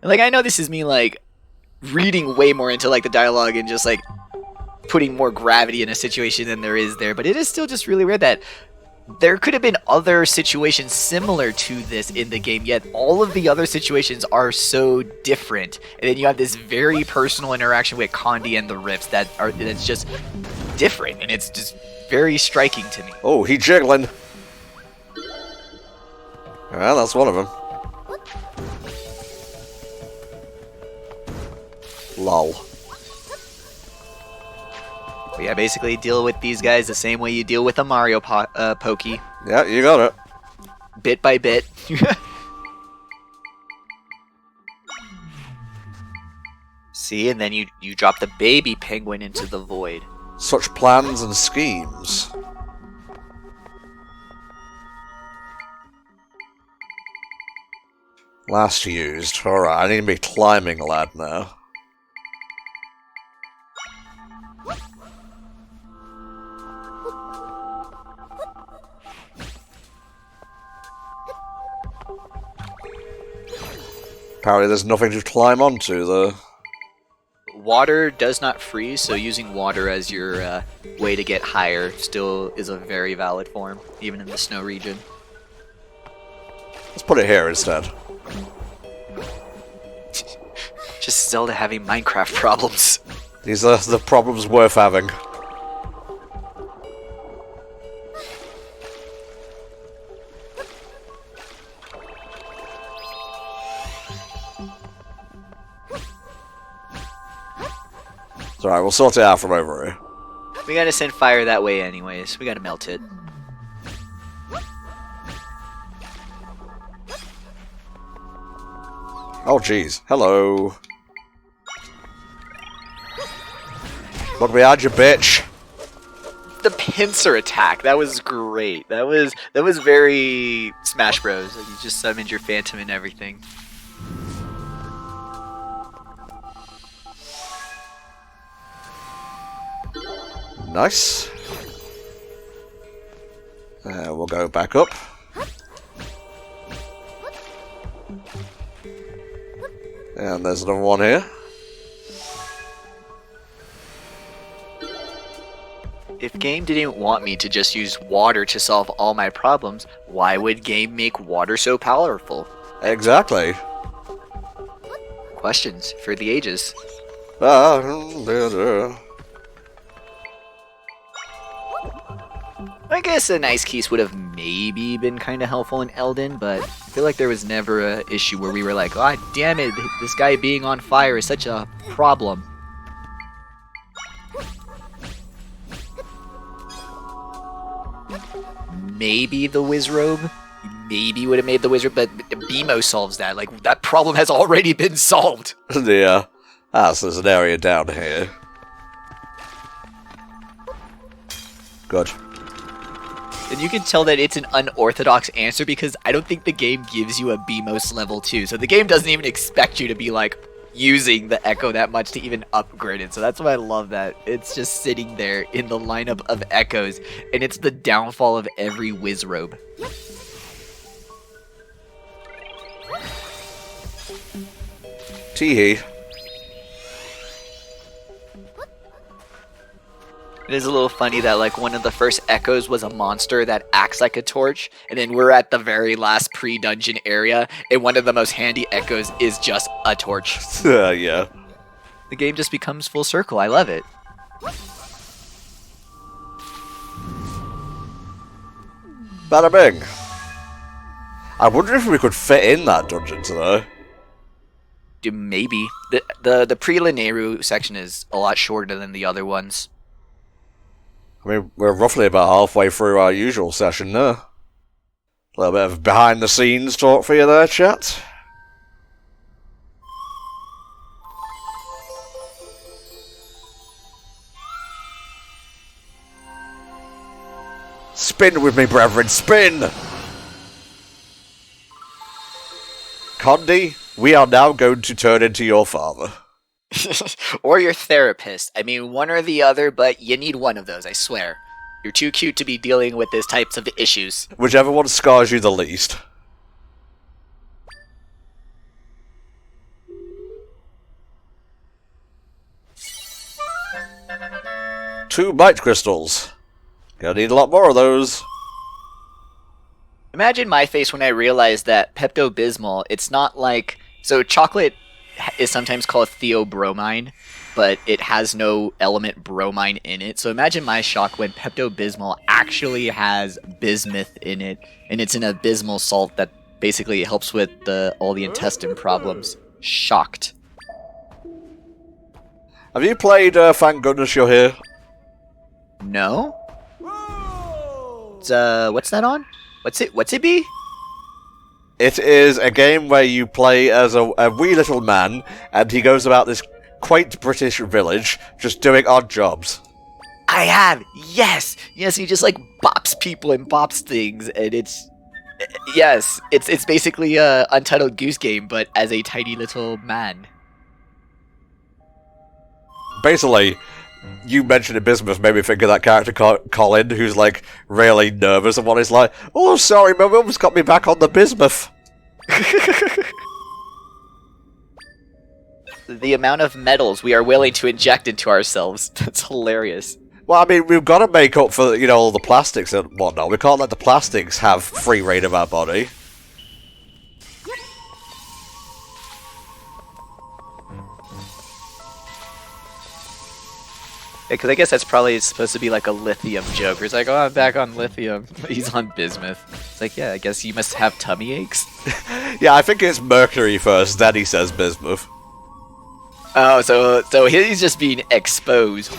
Like, I know this is me, like, reading way more into, like, the dialogue and just, like, putting more gravity in a situation than there is there, but it is still just really weird that there could have been other situations similar to this in the game, yet all of the other situations are so different. And then you have this very personal interaction with Condé and the Rifts that's just different, and it's just very striking to me. Oh, he's jiggling. Well, that's one of them. Lol. But yeah, basically deal with these guys the same way you deal with a Mario Pokey. Yeah, you got it. Bit by bit. See, and then you drop the baby penguin into the void. Such plans and schemes. Last used. Alright, I need to be climbing lad now. Apparently there's nothing to climb onto, though. Water does not freeze, so using water as your way to get higher still is a very valid form, even in the snow region. Let's put it here instead. Just Zelda having Minecraft problems. These are the problems worth having. It's alright, we'll sort it out from over here. We gotta send fire that way anyways. We gotta melt it. Oh jeez. Hello. Look behind you, bitch. The pincer attack, that was great. That was very Smash Bros. Like, you just summoned your Phantom and everything. Nice. We'll go back up. And there's another one here. If game didn't want me to just use water to solve all my problems, why would game make water so powerful? Exactly. Questions for the ages. I guess an Ice Keys would have maybe been kind of helpful in Elden, but I feel like there was never an issue where we were like, God damn it, this guy being on fire is such a problem. Maybe the Wizrobe? Maybe would have made the Wizrobe, but BMO solves that. Like, that problem has already been solved. Yeah. Ah, so there's an area down here. Good. And you can tell that it's an unorthodox answer because I don't think the game gives you a BMOS level 2. So the game doesn't even expect you to be like using the Echo that much to even upgrade it. So that's why I love that. It's just sitting there in the lineup of Echoes, and it's the downfall of every Wizrobe. Tee-hee. It is a little funny that like one of the first Echoes was a monster that acts like a torch, and then we're at the very last pre-dungeon area, and one of the most handy Echoes is just a torch. Yeah. The game just becomes full circle. I love it. Bada bing. I wonder if we could fit in that dungeon today. Maybe. The pre-Lanayru section is a lot shorter than the other ones. I mean, we're roughly about halfway through our usual session now. A little bit of behind-the-scenes talk for you there, chat. Spin with me, brethren, spin! Condé, we are now going to turn into your father. Or your therapist. I mean, one or the other, but you need one of those, I swear. You're too cute to be dealing with these types of issues. Whichever one scars you the least. 2 bite crystals. Gonna need a lot more of those. Imagine my face when I realized that Pepto-Bismol, it's not like... So chocolate is sometimes called theobromine, but it has no element bromine in it. So imagine my shock when Pepto-Bismol actually has bismuth in it, and it's an abysmal salt that basically helps with all the intestine problems. Shocked. Have you played Thank Goodness You're Here? No? What's that on? What's it be? It is a game where you play as a wee little man, and he goes about this quaint British village, just doing odd jobs. I have! Yes! Yes, he just, like, bops people and bops things, and it's... Yes, it's basically a Untitled Goose Game, but as a tiny little man. Basically, you mentioned bismuth made me think of that character Colin, who's like really nervous and what he's like, oh sorry, my mum's got me back on the bismuth. The amount of metals we are willing to inject into ourselves, that's hilarious. Well, I mean, we've got to make up for, you know, all the plastics and whatnot. We can't let the plastics have free reign of our body. Because I guess that's probably supposed to be like a lithium joke. Where it's like, oh, I'm back on lithium. He's on bismuth. It's like, yeah, I guess you must have tummy aches. Yeah, I think it's mercury first, then he says bismuth. Oh, so he's just being exposed.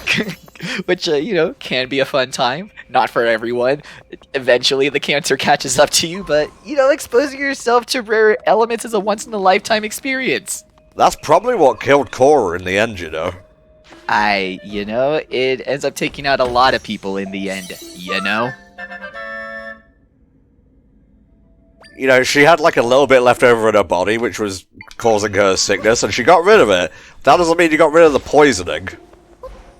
Which, you know, can be a fun time. Not for everyone. Eventually the cancer catches up to you, but, you know, exposing yourself to rare elements is a once-in-a-lifetime experience. That's probably what killed Cora in the end, you know. You know, it ends up taking out a lot of people in the end, you know? You know, she had like a little bit left over in her body, which was causing her sickness, and she got rid of it. That doesn't mean you got rid of the poisoning.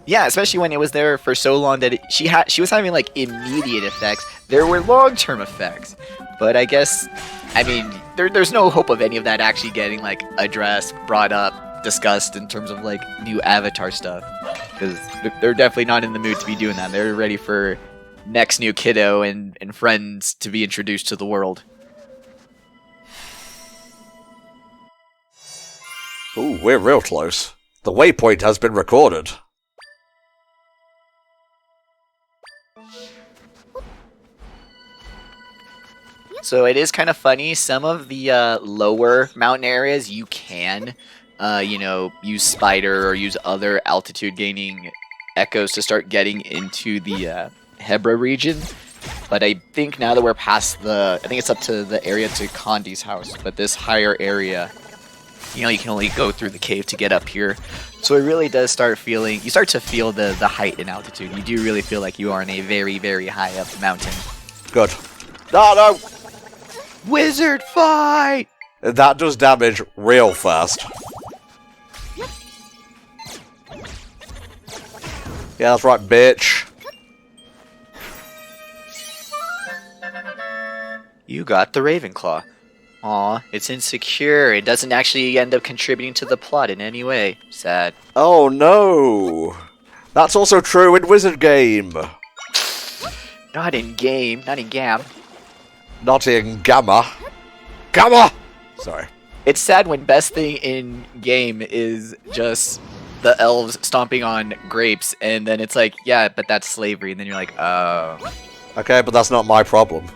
Yeah, especially when it was there for so long that she was having like immediate effects. There were long-term effects, but I guess, I mean, there's no hope of any of that actually getting like addressed, brought up, discussed in terms of like new Avatar stuff, because they're definitely not in the mood to be doing that. They're ready for next new kiddo and friends to be introduced to the world. Ooh, we're real close. The waypoint has been recorded. So it is kind of funny. Some of the lower mountain areas you can you know, use spider or use other altitude gaining echoes to start getting into the Hebra region. But I think now that we're past I think it's up to the area to Condé's house, but this higher area, you know, you can only go through the cave to get up here. So it really does start feeling, you start to feel the height in altitude. You do really feel like you are in a very, very high up mountain. Good. No! Wizard fight! That does damage real fast. Yeah, that's right, bitch. You got the Ravenclaw. Aw, it's insecure. It doesn't actually end up contributing to the plot in any way. Sad. Oh no! That's also true in Wizard Game. Not in game. Not in Gam. Not in Gamma. Gamma! Sorry. It's sad when best thing in game is just the elves stomping on grapes, and then it's like, yeah, but that's slavery, and then you're like, oh. Okay, but that's not my problem.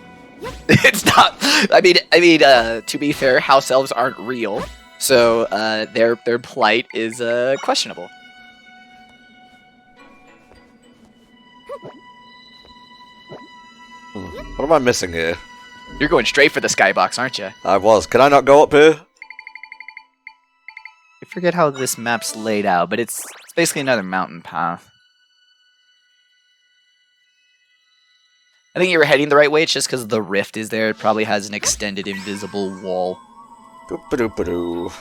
It's not. I mean, to be fair, house elves aren't real, so their plight is questionable. What am I missing here? You're going straight for the skybox, aren't you? I was. Can I not go up here? I forget how this map's laid out, but it's basically another mountain path. I think you were heading the right way. It's just because the rift is there. It probably has an extended invisible wall. Doop-a-doop-a-doo.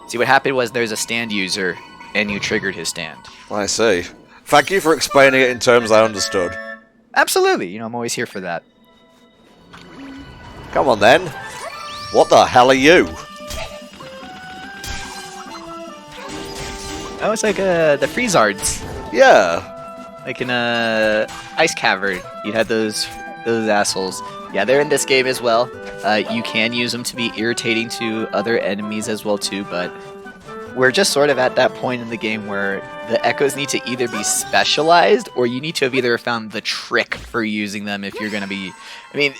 See, what happened was there's a stand user, and you triggered his stand. I see. Thank you for explaining it in terms I understood. Absolutely. You know, I'm always here for that. Come on, then. What the hell are you? Oh, it's like the Freezards. Yeah. Like in a ice cavern, you had those assholes. Yeah, they're in this game as well. You can use them to be irritating to other enemies as well too, but we're just sort of at that point in the game where the echoes need to either be specialized or you need to have either found the trick for using them if you're going to be... I mean,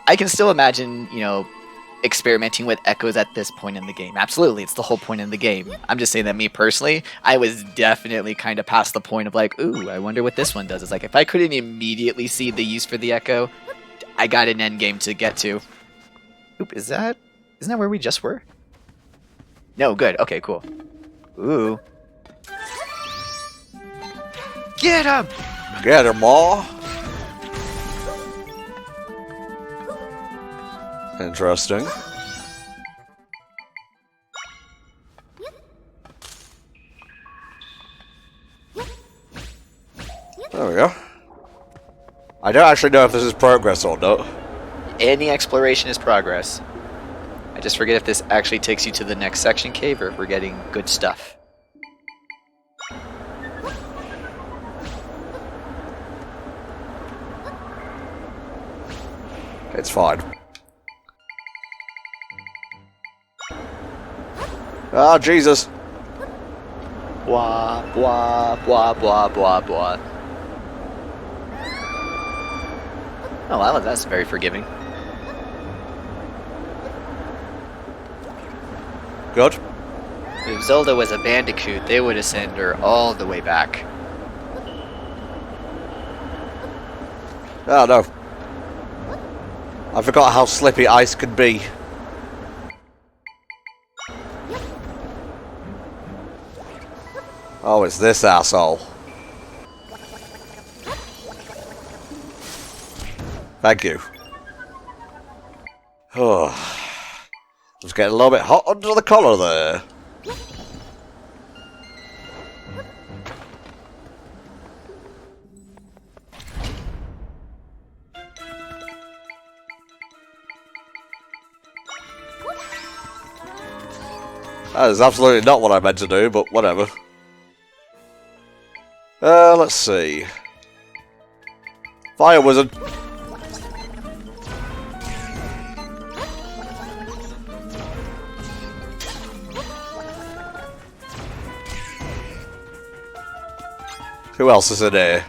I can still imagine, you know, experimenting with echoes at this point in the game. Absolutely, it's the whole point in the game. I'm just saying that me personally, I was definitely kind of past the point of like, ooh, I wonder what this one does. It's like, if I couldn't immediately see the use for the echo, I got an end game to get to. Oop, isn't that where we just were? No, good. Okay, cool. Ooh. Get him! Get him all. Interesting. There we go. I don't actually know if this is progress or not. Any exploration is progress. I just forget if this actually takes you to the next section cave or if we're getting good stuff. It's fine. Ah, Jesus. Blah, blah, blah, blah, blah, blah. Oh, wow, that's very forgiving. Good. If Zelda was a bandicoot, they would have sent her all the way back. Oh, no. I forgot how slippy ice can be. Oh, it's this asshole. Thank you. Oh, it's getting a little bit hot under the collar there. That is absolutely not what I meant to do, but whatever. Let's see. Fire wizard. Who else is in here?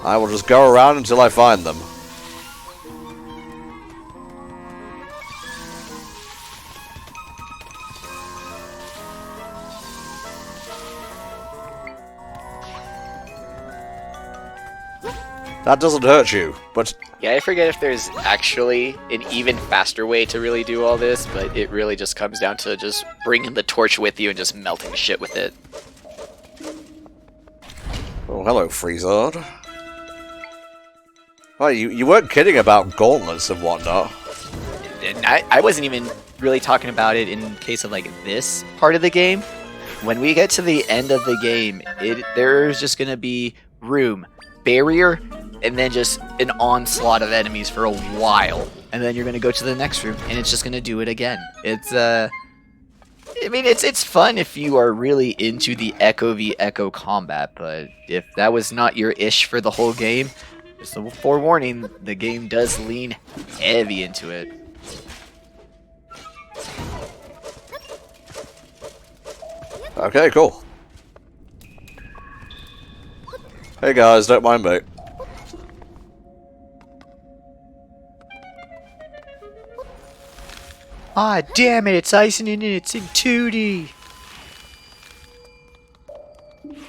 I will just go around until I find them. That doesn't hurt you, but... Yeah, I forget if there's actually an even faster way to really do all this, but it really just comes down to just bringing the torch with you and just melting shit with it. Oh, hello, Freezard. Oh, you weren't kidding about gauntlets and whatnot. And I wasn't even really talking about it in case of like this part of the game. When we get to the end of the game, there's just gonna be room, barrier, and then just an onslaught of enemies for a while. And then you're gonna go to the next room, and it's just gonna do it again. It's I mean, it's fun if you are really into the Echo v Echo combat, but if that was not your ish for the whole game, just a forewarning, the game does lean heavy into it. Okay, cool. Hey guys, don't mind me. Ah, damn it, it's icing in it, it's in 2D.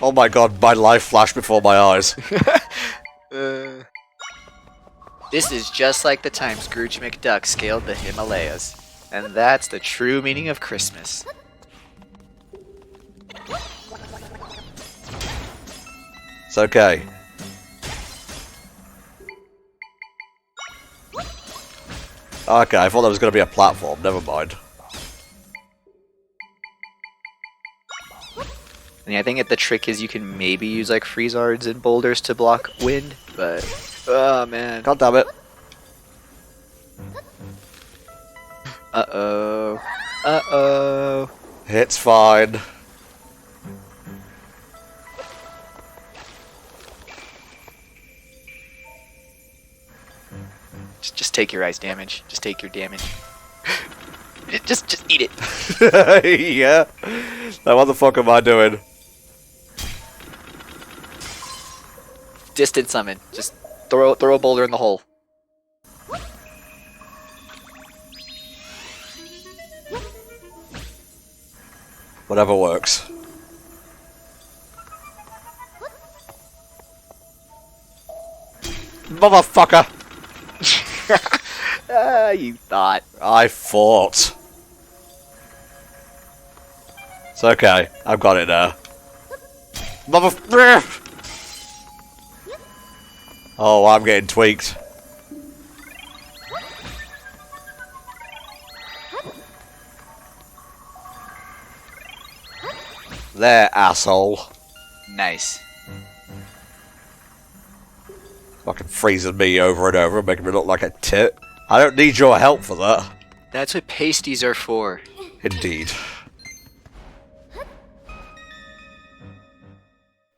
Oh my god, my life flashed before my eyes. This is just like the time Scrooge McDuck scaled the Himalayas. And that's the true meaning of Christmas. It's okay. Okay, I thought there was going to be a platform, never mind. And I think the trick is you can maybe use like freezards and boulders to block wind, but oh man. God damn it. Uh-oh. Uh-oh. It's fine. Just take your ice damage. Just take your damage. just eat it. Yeah. Now what the fuck am I doing? Distant summon. Just throw a boulder in the hole. Whatever works. Motherfucker! You thought. I fought. It's okay. I've got it now. Mother. Oh, I'm getting tweaked. There, asshole. Nice. Fucking freezing me over and over, making me look like a tit. I don't need your help for that. That's what pasties are for. Indeed.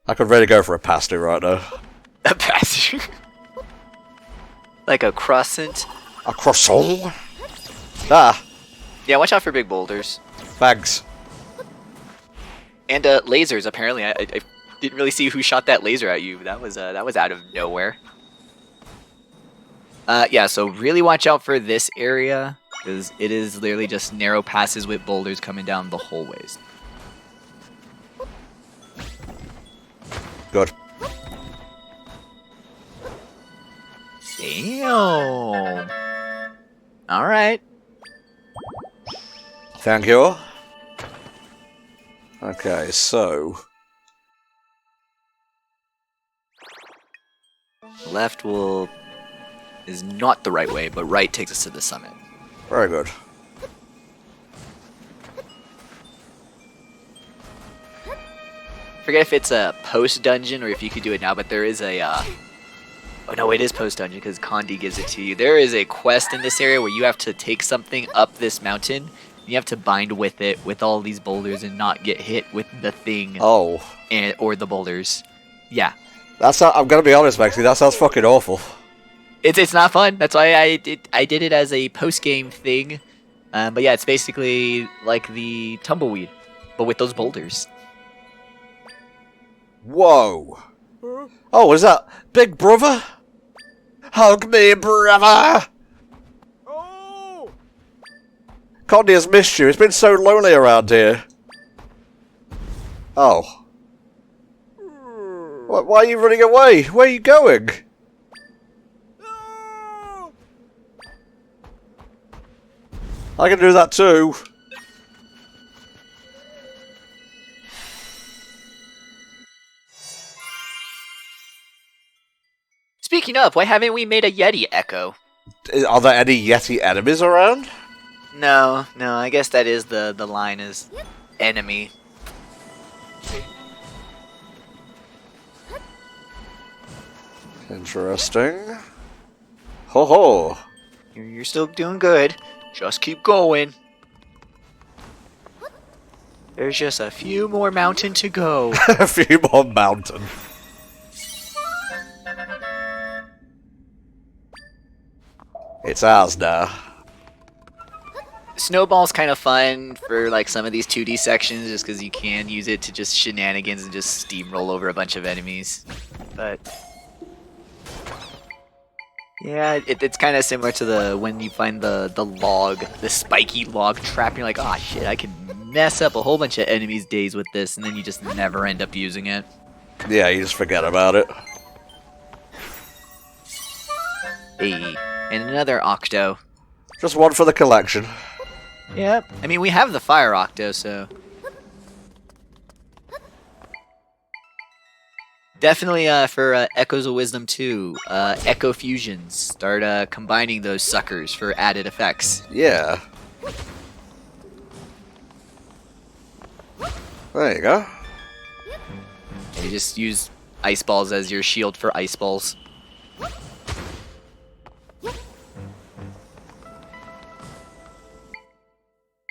I could really go for a pasty right now. A pasty. Like a croissant. A croissant? Ah, Yeah, watch out for big boulders. thanks. And lasers, apparently. I didn't really see who shot that laser at you. That was out of nowhere. Yeah, so really watch out for this area, because it is literally just narrow passes with boulders coming down the whole ways. Good. Damn. Alright. Thank you. Okay, so... Left is not the right way, but right takes us to the summit. Very good. Forget if it's a post-dungeon or if you could do it now, but there is a... Oh no, it is post-dungeon because Condé gives it to you. There is a quest in this area where you have to take something up this mountain. You have to bind with it with all these boulders and not get hit with the thing Oh. or the boulders. Yeah. I'm gonna be honest, Maxie, that sounds fucking awful. It's not fun. That's why I did it as a post-game thing. But yeah, it's basically like the tumbleweed, but with those boulders. Whoa. Oh, is that Big Brother? Hug me, brother! Oh! Condé has missed you. It's been so lonely around here. Oh. Why are you running away? Where are you going? No! I can do that too. Speaking of, why haven't we made a Yeti echo? Are there any Yeti enemies around? No, I guess that is the line is enemy. Interesting. Ho ho. You're still doing good. Just keep going. There's just a few more mountain to go. A few more mountain. It's ours now. Snowball's kind of fun for like some of these 2D sections just because you can use it to just shenanigans and just steamroll over a bunch of enemies. But yeah, it's kind of similar to when you find the log, the spiky log trap, and you're like, oh shit, I can mess up a whole bunch of enemies' days with this, and then you just never end up using it. Yeah, you just forget about it. Hey, and another Octo. Just one for the collection. Yep. I mean, we have the Fire Octo, so... Definitely for Echoes of Wisdom 2, Echo Fusions. Start combining those suckers for added effects. Yeah. There you go. You just use ice balls as your shield for ice balls.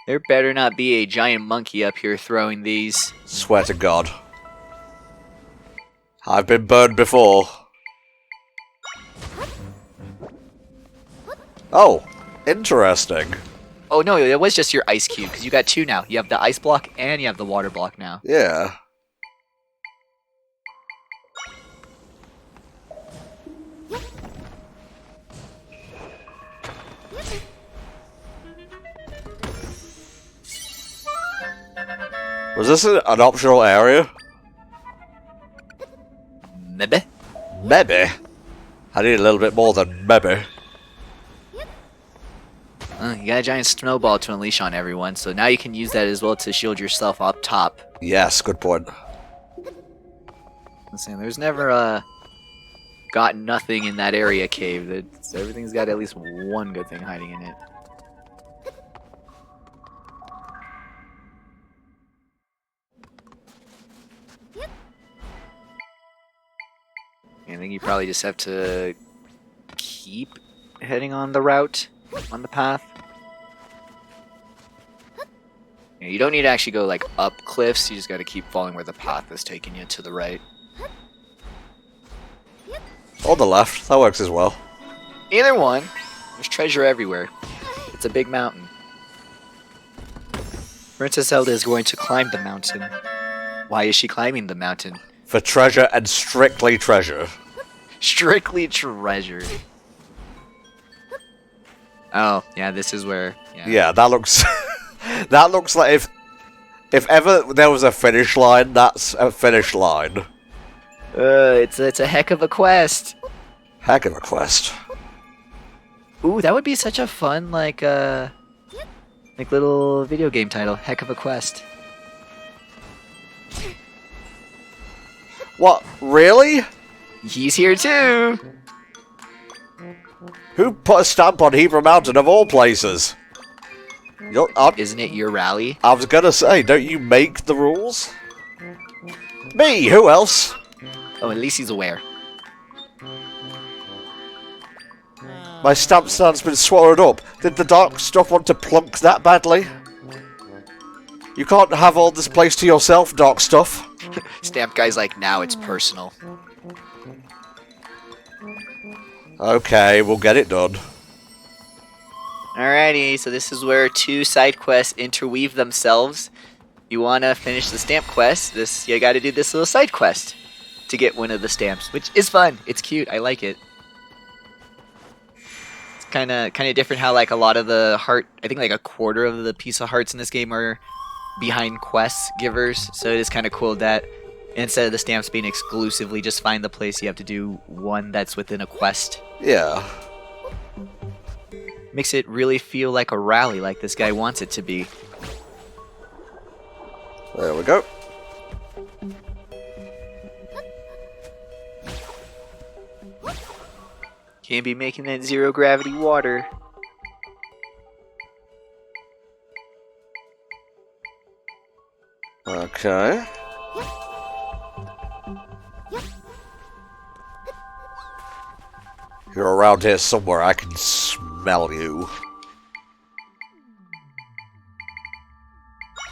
There better not be a giant monkey up here throwing these. Swear to God. I've been burned before. Oh, interesting. Oh no, it was just your ice cube, because you got two now. You have the ice block and you have the water block now. Yeah. Was this an optional area? Maybe. Maybe. I need a little bit more than maybe. You got a giant snowball to unleash on everyone, so now you can use that as well to shield yourself up top. Yes, good point. Listen, there's never got nothing in that area cave. Everything's got at least one good thing hiding in it. I think you probably just have to keep heading on the route, on the path. You don't need to actually go like up cliffs, you just gotta keep following where the path is taking you to the right. On the left, that works as well. Either one. There's treasure everywhere. It's a big mountain. Princess Zelda is going to climb the mountain. Why is she climbing the mountain? For treasure and strictly treasure. Strictly treasure. Oh, yeah, this is where... Yeah, that looks... that looks like if ever there was a finish line, that's a finish line. It's a heck of a quest. Heck of a quest. Ooh, that would be such a fun, like little video game title. Heck of a quest. What? Really? He's here too! Who put a stamp on Hebra Mountain of all places? Isn't it your rally? I was gonna say, don't you make the rules? Me, who else? Oh, at least he's aware. My stamp stand's been swallowed up. Did the dark stuff want to plunk that badly? You can't have all this place to yourself, dark stuff. Stamp guy's like, now it's personal. Okay, we'll get it done. Alrighty, so this is where two side quests interweave themselves. You wanna finish the stamp quest, you gotta do this little side quest to get one of the stamps, which is fun. It's cute. I like it. It's kind of different how like a lot of the heart, I think like a quarter of the piece of hearts in this game are behind quest givers. So it is kind of cool that instead of the stamps being exclusively just find the place, you have to do one that's within a quest. Yeah. Makes it really feel like a rally, like this guy wants it to be. There we go. Can't be making that zero gravity water. Okay. You're around here somewhere, I can smell you.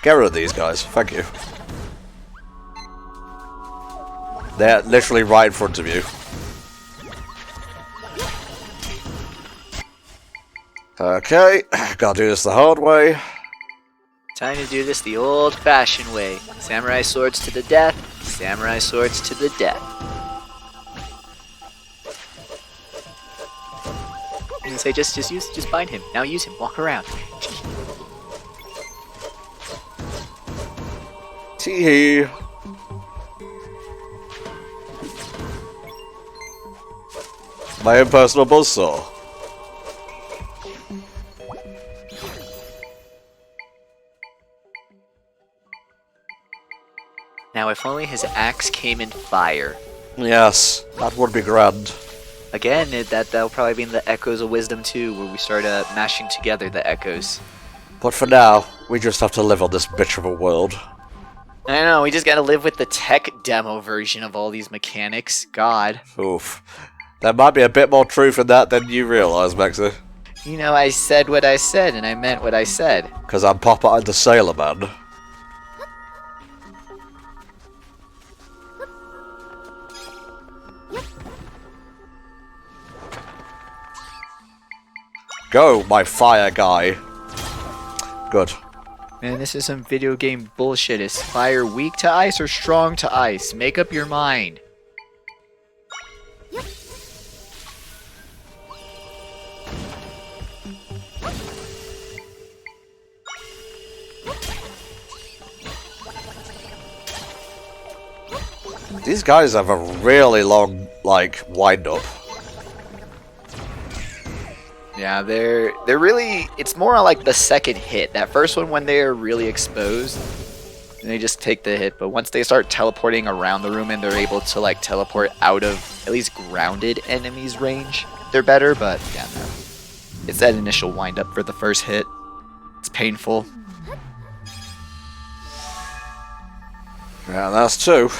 Get rid of these guys, thank you. They're literally right in front of you. Okay, gotta do this the hard way. Time to do this the old-fashioned way. Samurai swords to the death. Samurai swords to the death. And say, just bind him. Now use him. Walk around. Tee-hee. My own personal buzzsaw. Now, if only his axe came in fire. Yes, that would be grand. Again, that'll probably be in the Echoes of Wisdom too, where we start mashing together the echoes. But for now, we just have to live on this bitch of a world. I know, we just gotta live with the tech demo version of all these mechanics. God. Oof. There might be a bit more truth in that than you realise, Maxie. You know, I said what I said, and I meant what I said. Because I'm Popeye the Sailor Man. Go, my fire guy. Good. Man, this is some video game bullshit. Is fire weak to ice or strong to ice? Make up your mind. These guys have a really long, like, wind-up. Yeah, they're really. It's more like the second hit. That first one, when they're really exposed, they just take the hit. But once they start teleporting around the room and they're able to like teleport out of at least grounded enemies' range, they're better. But yeah, no. It's that initial wind up for the first hit. It's painful. Yeah, that's two.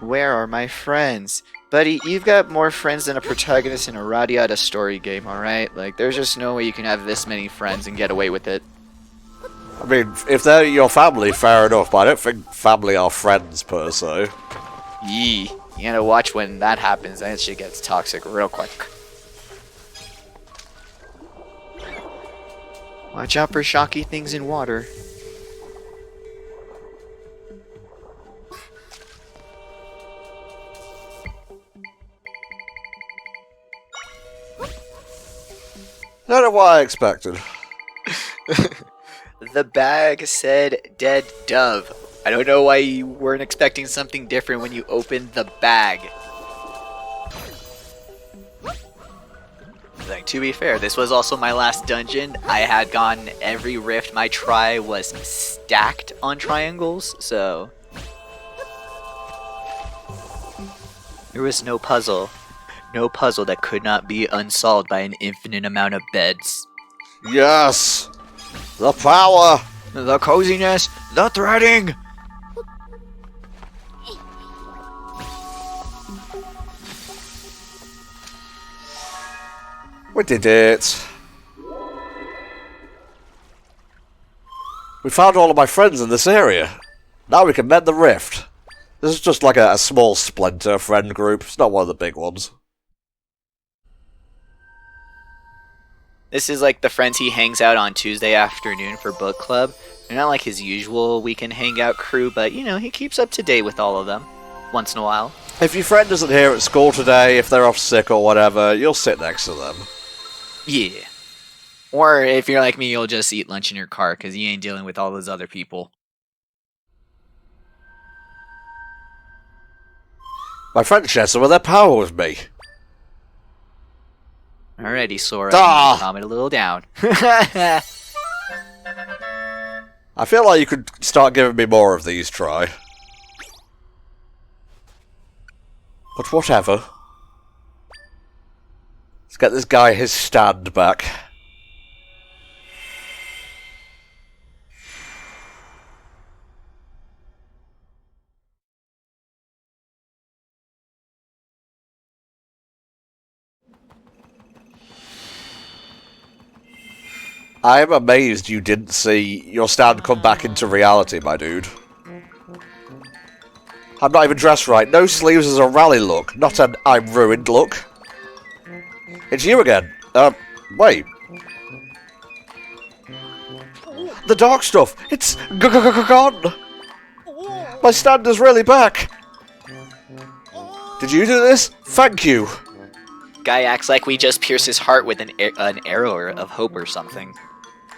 Where are my friends? Buddy, you've got more friends than a protagonist in a Radiata story game, alright? Like, there's just no way you can have this many friends and get away with it. I mean, if they're your family, fair enough, but I don't think family are friends, per se. Yee. You gotta watch when that happens, that shit gets toxic real quick. Watch out for shocky things in water. Not what I expected. The bag said dead dove. I don't know why you weren't expecting something different when you opened the bag. Like, to be fair, this was also my last dungeon. I had gotten every rift. My try was stacked on triangles, so there was no puzzle. No puzzle that could not be unsolved by an infinite amount of beds. Yes! The power! The coziness, the threading! We did it. We found all of my friends in this area. Now we can mend the rift. This is just like a small splinter friend group. It's not one of the big ones. This is like the friends he hangs out on Tuesday afternoon for book club. They're not like his usual weekend hangout crew, but you know, he keeps up to date with all of them. Once in a while. If your friend isn't here at school today, if they're off sick or whatever, you'll sit next to them. Yeah. Or if you're like me, you'll just eat lunch in your car because you ain't dealing with all those other people. My friend shared some of their power with me. Alrighty, Sora. Ah! Calm it a little down. I feel like you could start giving me more of these, Try. But whatever. Let's get this guy his stand back. I am amazed you didn't see your stand come back into reality, my dude. I'm not even dressed right. No sleeves is a rally look, not an I'm ruined look. It's you again. Wait. The dark stuff. It's gone. My stand is really back. Did you do this? Thank you. Guy acts like we just pierced his heart with an arrow of hope or something.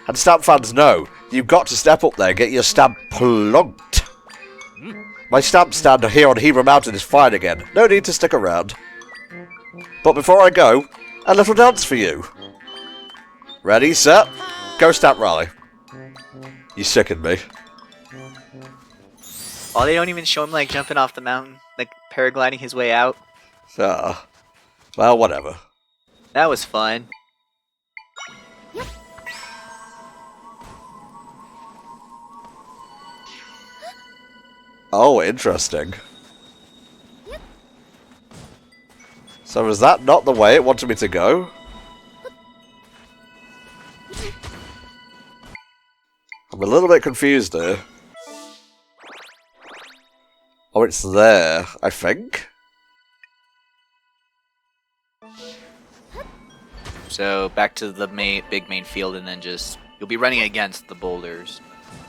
And stamp fans know, you've got to step up there and get your stamp plunked. My stamp stand here on Hebra Mountain is fine again. No need to stick around. But before I go, a little dance for you. Ready, set, go stamp rally. You sicken me. Oh, they don't even show him like jumping off the mountain, like paragliding his way out. Well, whatever. That was fun. Oh, interesting. So is that not the way it wanted me to go? I'm a little bit confused here. Oh, it's there, I think. So back to the big main field, and then just you'll be running against the boulders.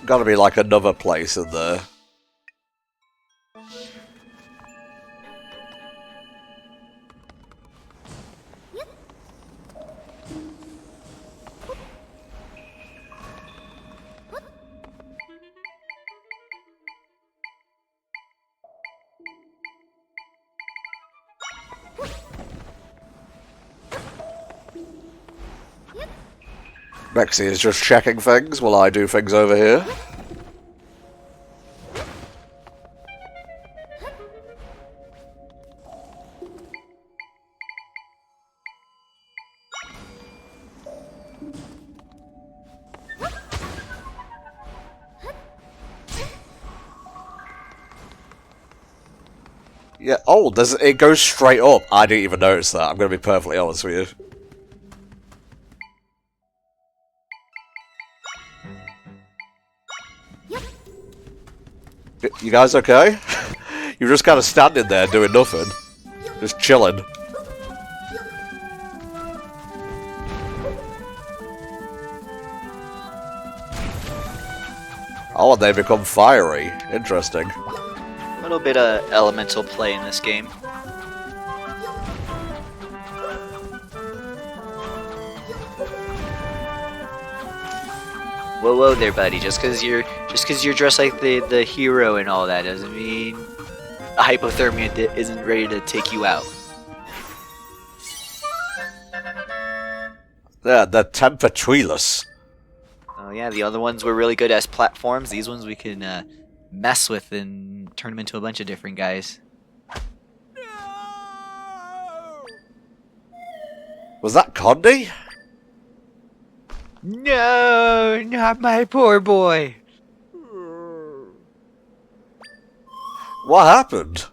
Gotta be like another place in there. Mexi is just checking things while I do things over here. Yeah, oh, it goes straight up. I didn't even notice that. I'm going to be perfectly honest with you. You guys okay? You're just kind of standing there doing nothing. Just chilling. Oh, and they become fiery. Interesting. A little bit of elemental play in this game. Whoa, whoa there, buddy. Just because you're dressed like the hero and all that doesn't mean a hypothermia isn't ready to take you out. Yeah, the Tempatuilus. Oh yeah, the other ones were really good as platforms. These ones we can mess with and turn them into a bunch of different guys. Was that Condé? No, not my poor boy. What happened?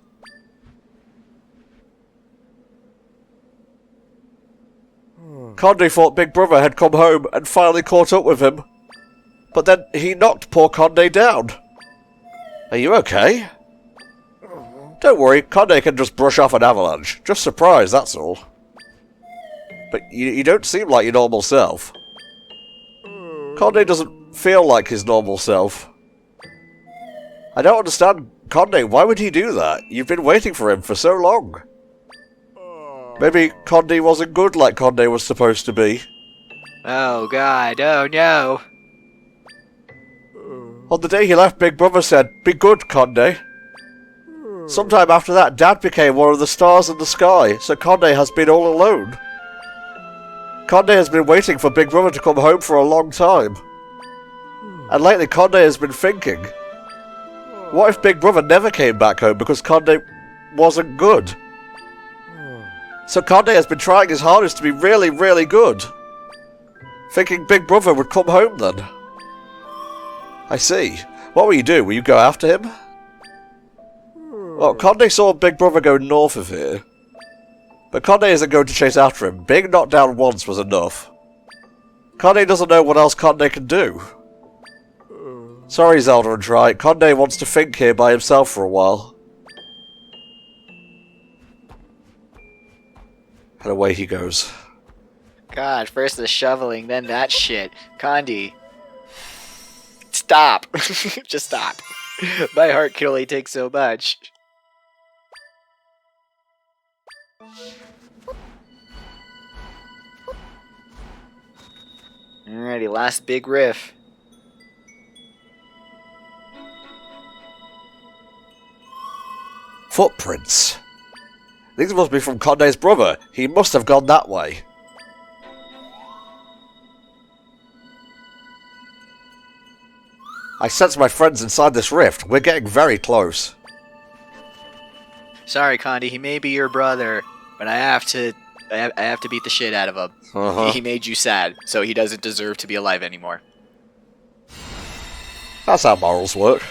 Condé thought Big Brother had come home and finally caught up with him. But then he knocked poor Condé down. Are you okay? Don't worry, Condé can just brush off an avalanche. Just surprised, that's all. But you don't seem like your normal self. Condé doesn't feel like his normal self. I don't understand, Condé, why would he do that? You've been waiting for him for so long. Maybe Condé wasn't good like Condé was supposed to be. Oh god, oh no. On the day he left, Big Brother said, "Be good, Condé." Sometime after that, Dad became one of the stars in the sky, so Condé has been all alone. Condé has been waiting for Big Brother to come home for a long time. And lately Condé has been thinking, what if Big Brother never came back home because Condé wasn't good? So Condé has been trying his hardest to be really, really good. Thinking Big Brother would come home then. I see. What will you do? Will you go after him? Well, Condé saw Big Brother go north of here. But Condé isn't going to chase after him. Being knocked down once was enough. Condé doesn't know what else Condé can do. Sorry, Zelda and Try. Condé wants to think here by himself for a while. And away he goes. God, first the shoveling, then that shit. Condé. Stop. Just stop. My heart can only take so much. Alrighty, last big riff. Footprints. These must be from Condé's brother. He must have gone that way. I sense my friends inside this rift. We're getting very close. Sorry, Condé, he may be your brother, but I have to beat the shit out of him. He made you sad, so he doesn't deserve to be alive anymore. That's how morals work.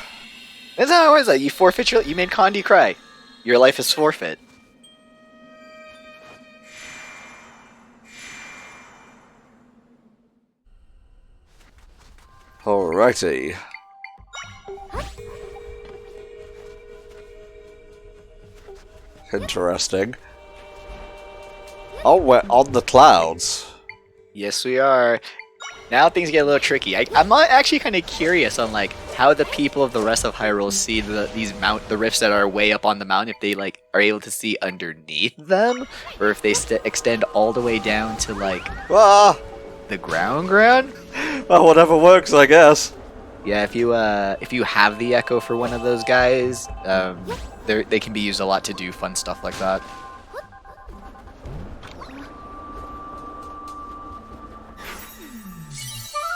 That's how it was. Like, you forfeit you made Condé cry. Your life is forfeit. Alrighty. Interesting. Oh, we're on the clouds. Yes, we are. Now things get a little tricky. I'm actually kind of curious on like how the people of the rest of Hyrule see the rifts that are way up on the mountain. If they like are able to see underneath them, or if they extend all the way down to like the ground. Well, whatever works, I guess. Yeah, if you have the echo for one of those guys, they can be used a lot to do fun stuff like that.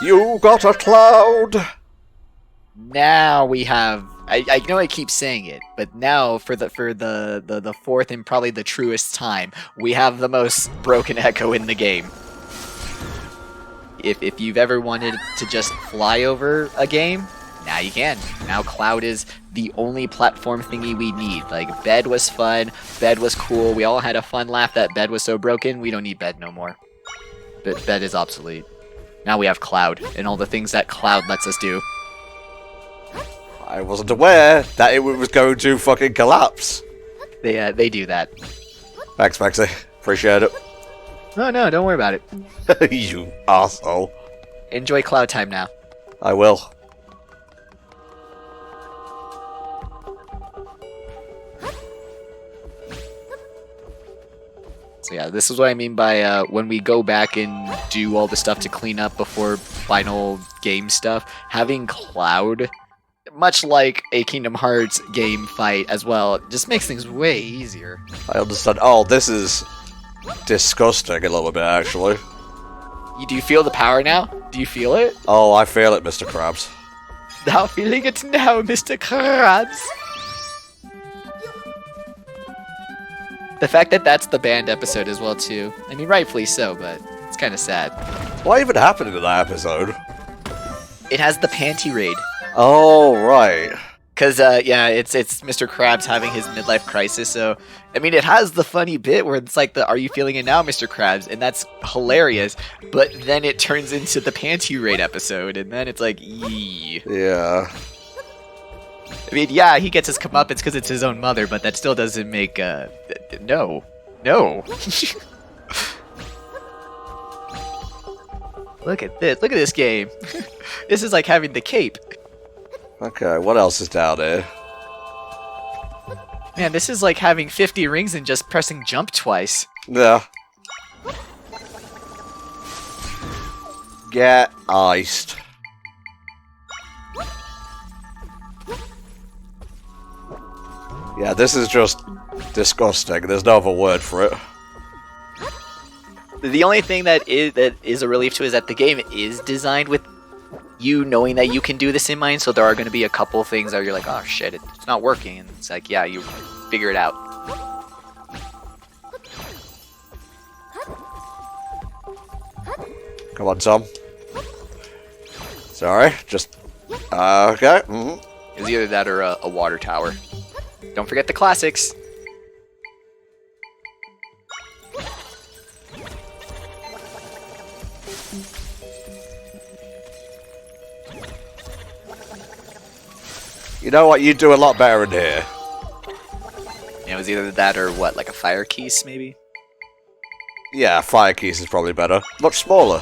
You got a cloud! Now we have. I know I keep saying it, but now for the fourth and probably the truest time, we have the most broken echo in the game. If you've ever wanted to just fly over a game, now you can. Now Cloud is the only platform thingy we need. Like, Bed was fun, Bed was cool, we all had a fun laugh that Bed was so broken, we don't need Bed no more. But Bed is obsolete. Now we have Cloud, and all the things that Cloud lets us do. I wasn't aware that it was going to fucking collapse. They do that. Thanks, Maxie. Appreciate it. No, don't worry about it. You asshole. Enjoy Cloud time now. I will. So yeah, this is what I mean by when we go back and do all the stuff to clean up before final game stuff, having Cloud, much like a Kingdom Hearts game fight as well, just makes things way easier. I understand. Oh, this is disgusting a little bit, actually. Do you feel the power now? Do you feel it? Oh, I feel it, Mr. Krabs. Thou feeling it now, Mr. Krabs. The fact that that's the banned episode as well, too. I mean, rightfully so, but it's kind of sad. What even happened in that episode? It has the panty raid. Oh, right. Because, yeah, it's Mr. Krabs having his midlife crisis, so... I mean, it has the funny bit where it's like the, are you feeling it now, Mr. Krabs? And that's hilarious, but then it turns into the panty raid episode, and then it's like, eee. Yeah. I mean, yeah, he gets his comeuppance because it's his own mother, but that still doesn't make, no. No. Look at this. Look at this game. This is like having the cape. Okay, what else is down here? Man, this is like having 50 rings and just pressing jump twice. Yeah. Get iced. Yeah, this is just disgusting. There's no other word for it. The only thing that is a relief to is that the game is designed with you knowing that you can do this in mind, so there are going to be a couple things that you're like, oh shit, it's not working, and it's like, yeah, you figure it out. Come on, Tom. Sorry, just... okay. It was either that or a water tower. Don't forget the classics. You know what? You do a lot better in here. Yeah, it was either that or what, like a fire keys, maybe? Yeah, fire keys is probably better. Much smaller.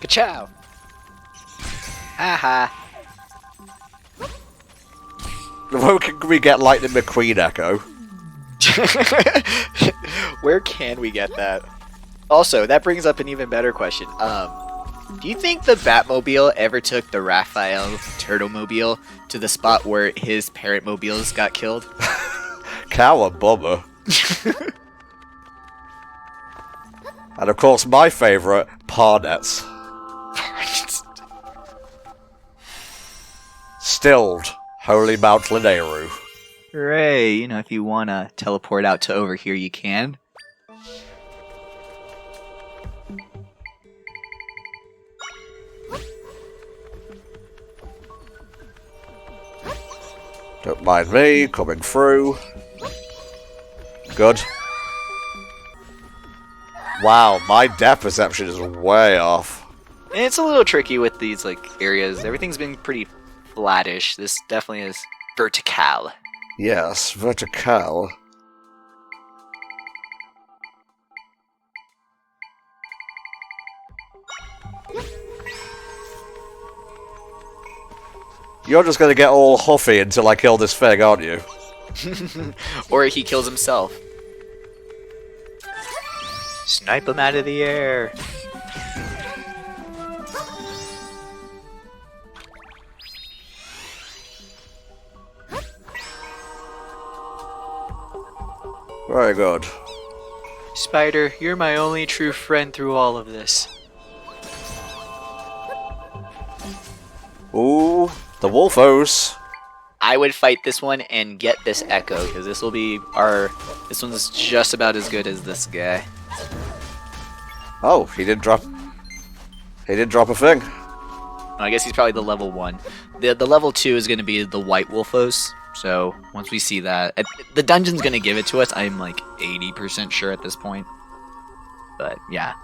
Ka-chow! Haha. Where can we get Lightning McQueen Echo? Where can we get that? Also, that brings up an even better question. Do you think the Batmobile ever took the Raphael Turtlemobile to the spot where his parent mobiles got killed? Cowabubba. And of course, my favourite, Parnets. Stilled, Holy Mount Lanayru. Hooray, you know, if you want to teleport out to over here, you can. Don't mind me, coming through. Good. Wow, my depth perception is way off. And it's a little tricky with these like areas. Everything's been pretty flattish. This definitely is vertical. Yes, vertical. You're just gonna get all huffy until I kill this thing, aren't you? Or he kills himself. Snipe him out of the air. Very good. Spider, you're my only true friend through all of this. Ooh, the Wolfos. I would fight this one and get this Echo, because this will be our... This one's just about as good as this guy. Oh, he didn't drop... He didn't drop a thing. I guess he's probably the level 1. The level 2 is going to be the White Wolfos, so once we see that... The dungeon's going to give it to us, I'm like 80% sure at this point. But yeah,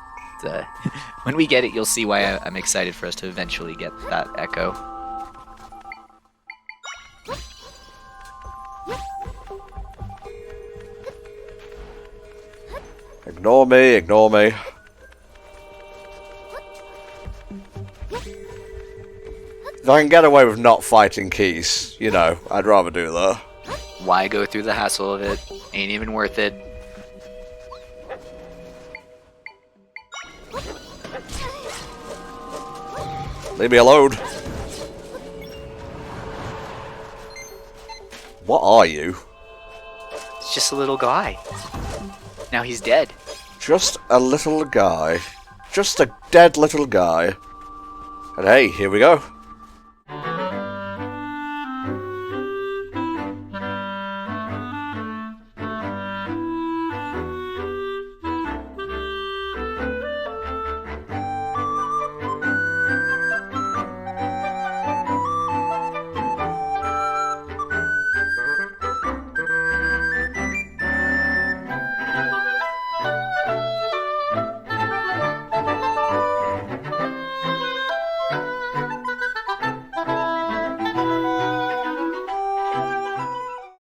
when we get it, you'll see why I'm excited for us to eventually get that Echo. Ignore me, ignore me. If I can get away with not fighting Keys, you know, I'd rather do that. Why go through the hassle of it? Ain't even worth it. Leave me alone. What are you? It's just a little guy. Now he's dead. Just a little guy. Just a dead little guy. And hey, here we go.